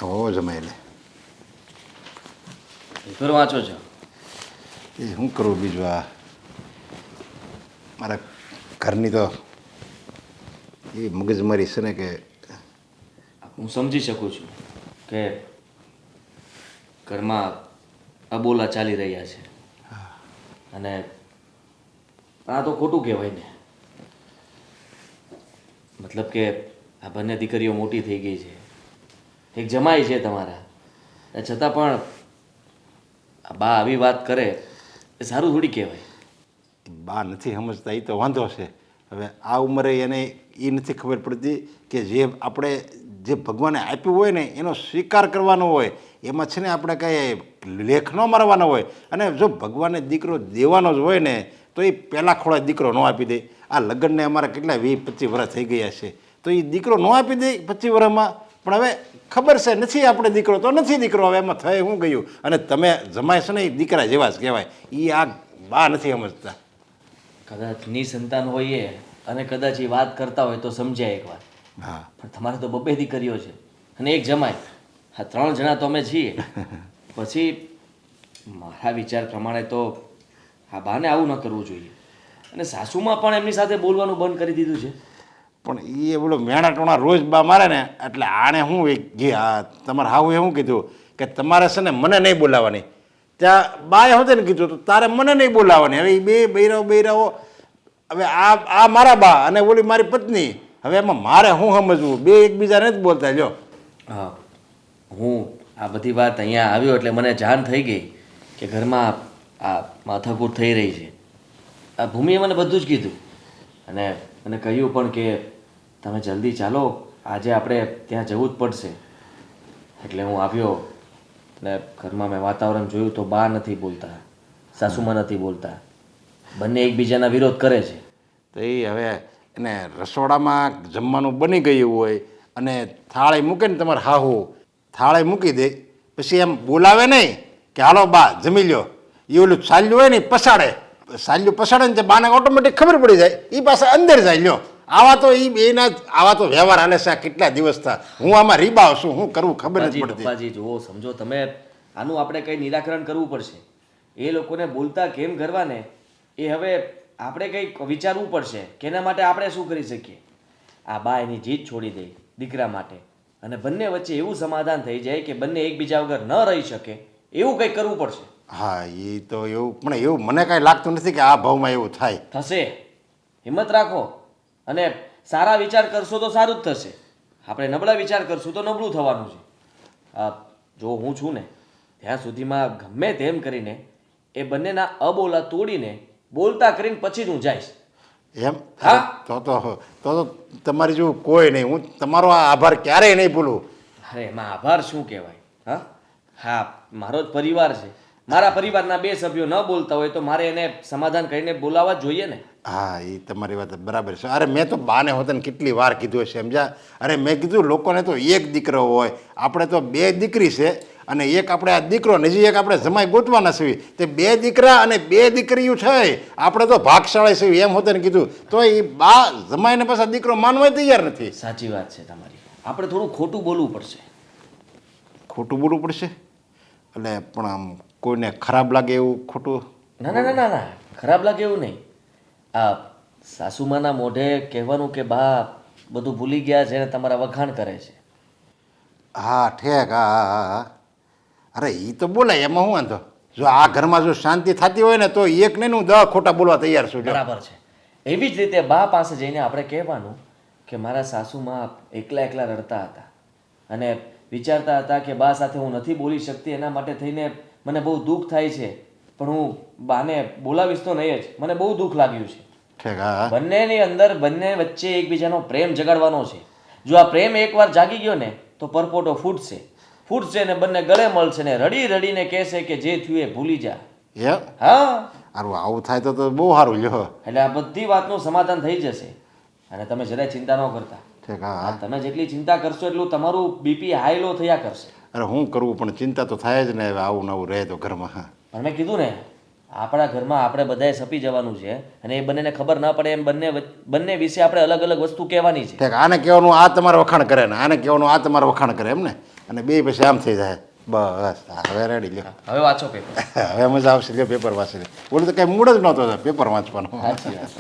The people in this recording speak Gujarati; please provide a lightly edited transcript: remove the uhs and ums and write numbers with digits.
હો જમાઈ લે. પેપર વાંચો છો? એ શું કરું બીજું, આ મારા ઘરની તો એ મગજમારી છે ને કે હું સમજી શકું છું કે ઘરમાં અબોલા ચાલી રહ્યા છે અને આ તો ખોટું કહેવાય ને. મતલબ કે આ બંને દીકરીઓ મોટી થઈ ગઈ છે, એક જમાઈ છે તમારા, છતાં પણ આ બા આવી વાત કરે એ સારું થોડી કહેવાય. બા નથી સમજતા એ તો વાંધો છે. હવે આ ઉંમરે એને એ નથી ખબર પડતી કે જે આપણે જે ભગવાને આપ્યું હોય ને એનો સ્વીકાર કરવાનો હોય, એમાં છે ને આપણે કાંઈ લેખ ન મારવાનો હોય. અને જો ભગવાને દીકરો દેવાનો જ હોય ને તો એ પહેલાં ખોળે દીકરો ન આપી દે. આ લગ્નને અમારા કેટલા 20-25 વર્ષ થઈ ગયા છે, તો એ દીકરો ન આપી દે 25 વર્ષમાં. પણ હવે ખબર છે નથી આપણે દીકરો તો નથી દીકરો, હવે એમાં થઈ શું ગયું. અને તમે જમાય છે ને એ દીકરા જેવા જ કહેવાય, એ આ બા નથી સમજતા. કદાચ નિસંતાન હોઈએ અને કદાચ એ વાત કરતા હોય તો સમજાય એકવાર. હા, પણ તમારે તો બબ્બે દીકરીઓ છે અને એક જમાય, હા 3 જણા તો અમે છીએ. પછી મારા વિચાર પ્રમાણે તો આ બાને આવું ન કરવું જોઈએ. અને સાસુમાં પણ એમની સાથે બોલવાનું બંધ કરી દીધું છે. પણ એ બોલો મેણા ટોણા રોજ બા મારે ને એટલે આણે શું જે તમારે હાવું એ શું કીધું કે તમારે છે ને મને નહીં બોલાવવાની. ત્યાં બાએ હોતે ને કીધું તો તારે મને નહીં બોલાવવાની. હવે એ બે બૈરાઓ હવે આ મારા બા અને ઓલી મારી પત્ની, હવે એમાં મારે શું સમજવું? બે એકબીજાને જ બોલતા લ્યો. હા, હું આ બધી વાત અહીંયા આવ્યો એટલે મને જાણ થઈ ગઈ કે ઘરમાં આ માથાકૂટ થઈ રહી છે. આ ભૂમિએ મને બધું જ કીધું અને મને કહ્યું પણ કે તમે જલ્દી ચાલો, આજે આપણે ત્યાં જવું જ પડશે. એટલે હું આવ્યો અને ઘરમાં મેં વાતાવરણ જોયું તો બા નથી બોલતા, સાસુમાં નથી બોલતા, બંને એકબીજાના વિરોધ કરે છે. તો એ હવે એને રસોડામાં જમવાનું બની ગયું હોય અને થાળી મૂકે ને તમારે હાહુ થાળી મૂકી દે, પછી એમ બોલાવે નહીં કે હાલો બા જમી લ્યો. એ ઓલું ચાલ્યું હોય ને પસાડે, સાલ્યું પસાડે ને તે બાને ઓટોમેટિક ખબર પડી જાય, એ પાછા અંદર જાય. લ્યો આવા તો એ બેના આવા તો વ્યવહાર હાલે છે. કેટલા દિવસ થયા હું આમાં રીબાવ છું, શું કરવું ખબર નથી પડતી. પપ્પાજી જુઓ, સમજો તમે, આનું આપણે કંઈ નિરાકરણ કરવું પડશે. એ લોકોને બોલતા કેમ કરવા ને એ હવે આપણે કંઈક વિચારવું પડશે કે એના માટે આપણે શું કરી શકીએ. આ બા એની જીદ છોડી દે દીકરા માટે અને બંને વચ્ચે એવું સમાધાન થઈ જાય કે બંને એકબીજા વગર ન રહી શકે, એવું કંઈક કરવું પડશે. હા એ તો એવું, પણ એવું મને કાંઈ લાગતું નથી કે આ ભાવમાં એવું થાય. થશે, હિંમત રાખો અને સારા વિચાર કરશો તો સારું જ થશે. આપણે નબળા વિચાર કરશું તો નબળું થવાનું છે. જો હું છું ને ત્યાં સુધીમાં ગમે તેમ કરીને એ બંનેના અબોલા તોડીને બોલતા કરીને પછી જ હું જઈશ. એમ? હા, તો તમારી જેવું કોઈ નહીં. હું તમારો આ આભાર ક્યારેય નહીં ભૂલું. અરે એમાં આભાર શું કહેવાય. હા હા, મારો જ પરિવાર છે. મારા પરિવારના 2 સભ્યો ન બોલતા હોય તો મારે એને સમાધાન કરીને બોલાવવા જ જોઈએ ને. હા એ તમારી વાત બરાબર છે. અરે મેં તો બાને હોતને કેટલી વાર કીધું છે સમજ્યા. અરે મેં કીધું લોકોને તો એક દીકરો હોય, આપણે તો 2 દીકરી છે અને એક આપણે આ દીકરો ને હજી એક આપણે જમાઈ ગોતવાના છીએ. તે 2 દીકરા અને 2 દીકરીઓ છે, આપણે તો ભાગશાળી છીએ એમ હોતે ને કીધું તો એ બા જમાઈને પાછા દીકરો માનવા તૈયાર નથી. સાચી વાત છે તમારી. આપણે થોડું ખોટું બોલવું પડશે. ખોટું બોલવું પડશે એટલે પણ આમ કોઈને ખરાબ લાગે એવું ખોટું? ના ના ના ના ના, ખરાબ લાગે એવું નહીં. આ સાસુમાના મોઢે કહેવાનું કે બા બધું ભૂલી ગયા છે અને તમારા વખાણ કરે છે. હા ઠેક. હા હા હા હા. અરે એ તો બોલાય, એમાં શું વાંધો? જો આ ઘરમાં જો શાંતિ થતી હોય ને તો એક નહીં હું 10 ખોટા બોલવા તૈયાર છું. બરાબર છે. એવી જ રીતે બા પાસે જઈને આપણે કહેવાનું કે મારા સાસુમાં એકલા એકલા રડતા હતા અને વિચારતા હતા કે બા સાથે હું નથી બોલી શકતી, એના માટે થઈને મને બહુ દુઃખ થાય છે, પણ હું બાને બોલાવીશ તો નહીં જ, મને બહુ દુઃખ લાગ્યું છે. ઠેક. હા બંનેની અંદર બંને વચ્ચે એકબીજાનો પ્રેમ જગાડવાનો છે. જો આ પ્રેમ એકવાર જાગી ગયો ને તો પરપોટો ફૂટશે ને બંને ગળે મળશે ને રડી રડીને કહેશે કે જે થયું એ ભૂલી જા. એમ? હા, સારું આવું થાય તો બહુ સારું. લ્યો એટલે આ બધી વાતનું સમાધાન થઈ જશે અને તમે જરાય ચિંતા ન કરતા. ઠેક. હા તમે જેટલી ચિંતા કરશો એટલું તમારું બીપી હાઈ લો થયા કરશે. અરે શું કરવું, પણ ચિંતા તો થાય જ ને. હવે આવું નવું રહે તો ઘરમાં. હા પણ મેં કીધું ને આપણા ઘરમાં આપણે બધાએ સપી જવાનું છે અને એ બંનેને ખબર ન પડે એમ બંને વિશે આપણે અલગ અલગ વસ્તુ કહેવાની છે. ઠીક આને કહેવાનું આ તમારે વખાણ કરે ને આને કહેવાનું આ તમારે વખાણ કરે એમ ને અને બે પછી આમ થઈ જાય બસ હા, હવે રેડી લ્યો હવે વાંચો પેપર. હવે મજા આવશે લ્યો પેપર વાંચી લે બોલું તો કાંઈ મૂડ જ નહોતો પેપર વાંચવાનો સાચી વાત.